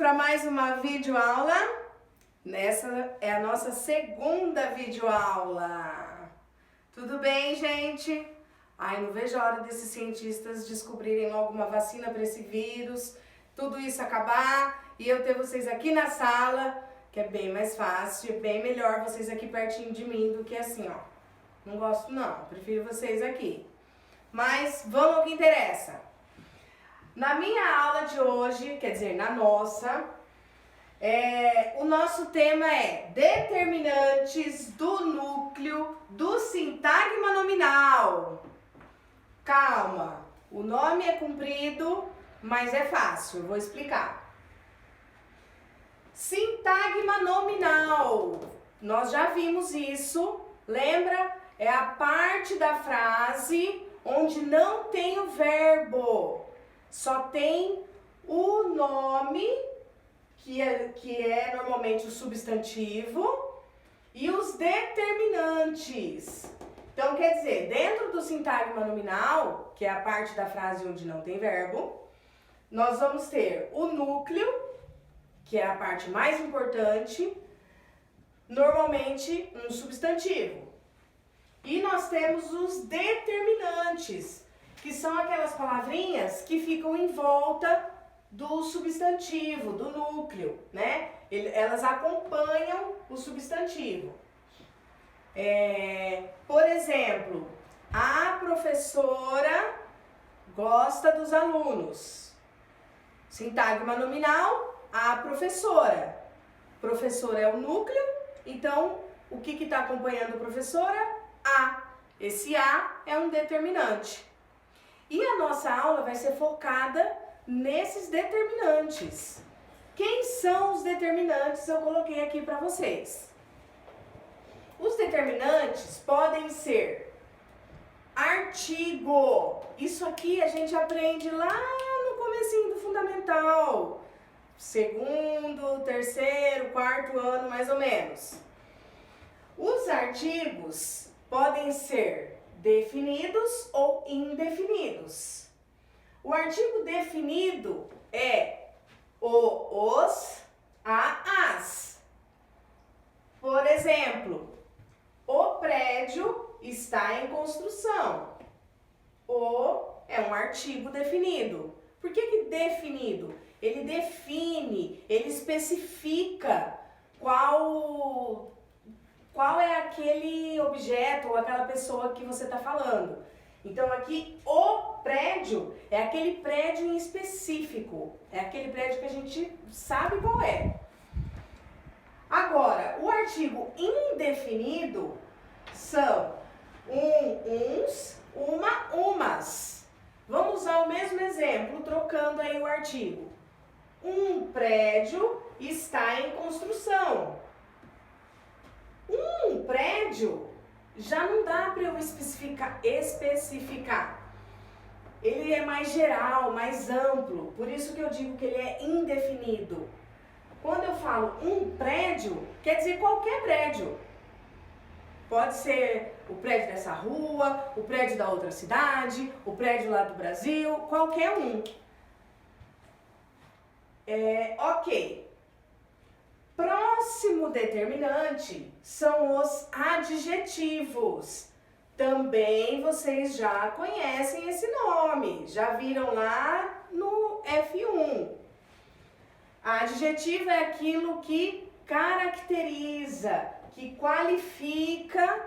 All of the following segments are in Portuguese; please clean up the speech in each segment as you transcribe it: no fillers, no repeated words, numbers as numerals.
para mais uma videoaula. Nessa é a nossa segunda videoaula. Tudo bem, gente? Ai, não vejo a hora desses cientistas descobrirem logo uma vacina para esse vírus, tudo isso acabar e eu ter vocês aqui na sala, que é bem mais fácil, é bem melhor vocês aqui pertinho de mim do que assim, ó. Não gosto não, prefiro vocês aqui. Mas vamos ao que interessa. Na minha aula de hoje, quer dizer, na nossa, o nosso tema é determinantes do núcleo do sintagma nominal. Calma, o nome é comprido, mas é fácil, eu vou explicar. Sintagma nominal, nós já vimos isso, lembra? É a parte da frase onde não tem o verbo, só tem o nome, que é normalmente o substantivo, e os determinantes. Então, quer dizer, dentro do sintagma nominal, que é a parte da frase onde não tem verbo, nós vamos ter o núcleo, que é a parte mais importante, normalmente um substantivo. E nós temos os determinantes, que são aquelas palavrinhas que ficam em volta do substantivo, do núcleo, né? Elas acompanham o substantivo. Por exemplo, a professora gosta dos alunos. Sintagma nominal, a professora. Professora é o núcleo, então o que está acompanhando a professora? A. Esse A é um determinante. E a nossa aula vai ser focada nesses determinantes. Quem são os determinantes? Eu coloquei aqui para vocês. Os determinantes podem ser artigo. Isso aqui a gente aprende lá no comecinho do fundamental. Segundo, terceiro, quarto ano, mais ou menos. Os artigos podem ser definidos ou indefinidos. O artigo definido é o, os, a, as. Por exemplo, o prédio está em construção. O é um artigo definido. Por que definido? Ele define, ele especifica qual é aquele objeto ou aquela pessoa que você está falando. Então aqui o prédio é aquele prédio em específico, é aquele prédio que a gente sabe qual é. Agora, o artigo indefinido são uns, uma, umas. Vamos usar o mesmo exemplo, trocando aí o artigo. Um prédio está em construção. Um prédio já não dá para eu especificar. Ele é mais geral, mais amplo, por isso que eu digo que ele é indefinido. Quando eu falo um prédio, quer dizer qualquer prédio. Pode ser o prédio dessa rua, o prédio da outra cidade, o prédio lá do Brasil, qualquer um. Ok. Próximo determinante são os adjetivos. Também vocês já conhecem esse nome, já viram lá no F1. Adjetivo é aquilo que caracteriza, que qualifica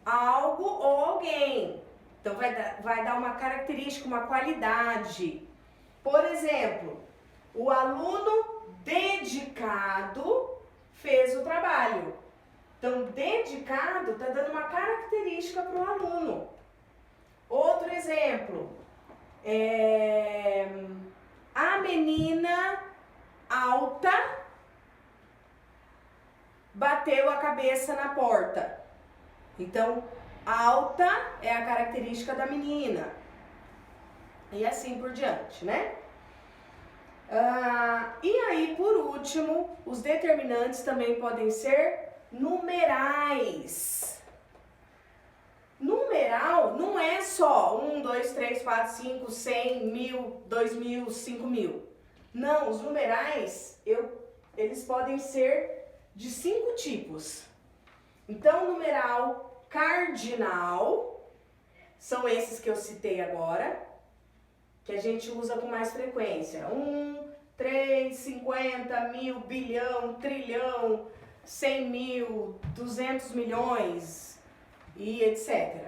algo ou alguém. Então vai dar uma característica, uma qualidade. Por exemplo, o aluno dedicado fez o trabalho. Então, dedicado está dando uma característica para o aluno. Outro exemplo, a menina alta bateu a cabeça na porta. Então, alta é a característica da menina. E assim por diante, né? E aí, por último, os determinantes também podem ser numerais. Numeral não é só 1, 2, 3, 4, 5, 100, 1000, 2000, 5000. Não, os numerais, eles podem ser de 5 tipos. Então, numeral cardinal são esses que eu citei agora, que a gente usa com mais frequência. 1, 3, 50, 1000, bilhão, trilhão, 100 mil, 200 milhões e etc.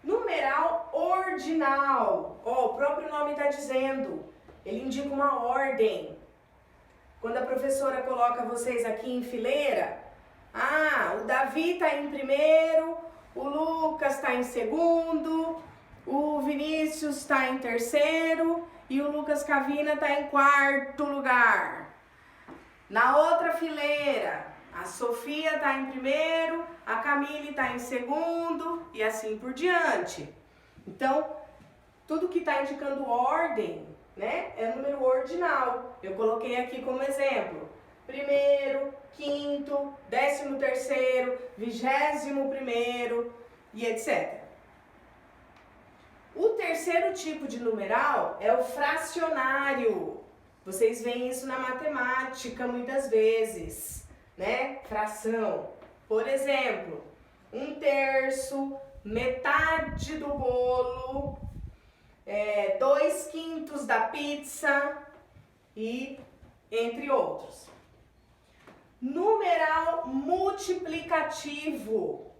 Numeral ordinal, o próprio nome está dizendo, ele indica uma ordem. Quando a professora coloca vocês aqui em fileira, o Davi está em primeiro, o Lucas está em segundo, o Vinícius está em terceiro e o Lucas Cavina está em quarto lugar. Na outra fileira, a Sofia está em primeiro, a Camille está em segundo e assim por diante. Então, tudo que está indicando ordem, né, é número ordinal. Eu coloquei aqui como exemplo. Primeiro, quinto, 13º, 21º e etc. O terceiro tipo de numeral é o fracionário. Vocês veem isso na matemática muitas vezes, né? Fração. Por exemplo, 1/3, metade do bolo, 2/5 da pizza e entre outros. Numeral multiplicativo.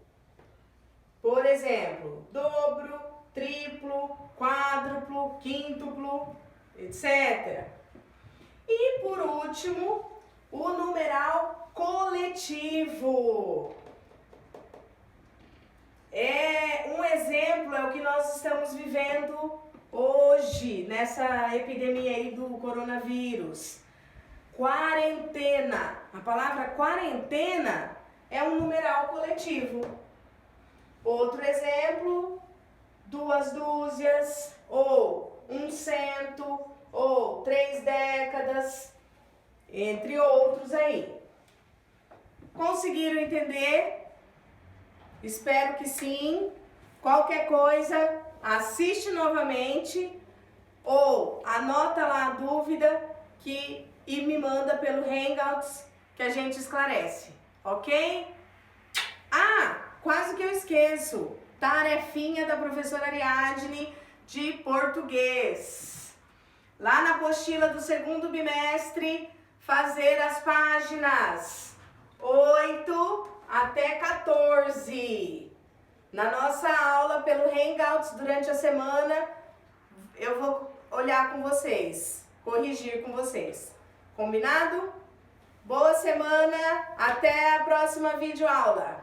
Por exemplo, dobro, triplo, quádruplo, quíntuplo, etc. E por último, o numeral coletivo. Um exemplo é o que nós estamos vivendo hoje, nessa epidemia aí do coronavírus. Quarentena. A palavra quarentena é um numeral coletivo. Outro exemplo, 2 dúzias, ou 100, ou 3 décadas, entre outros aí. Conseguiram entender? Espero que sim. Qualquer coisa, assiste novamente ou anota lá a dúvida e me manda pelo Hangouts que a gente esclarece, ok? Quase que eu esqueço. Tarefinha da professora Ariadne de português. Lá na apostila do 2º bimestre, fazer as páginas 8 até 14. Na nossa aula pelo Hangouts durante a semana, eu vou olhar com vocês, corrigir com vocês. Combinado? Boa semana, até a próxima videoaula.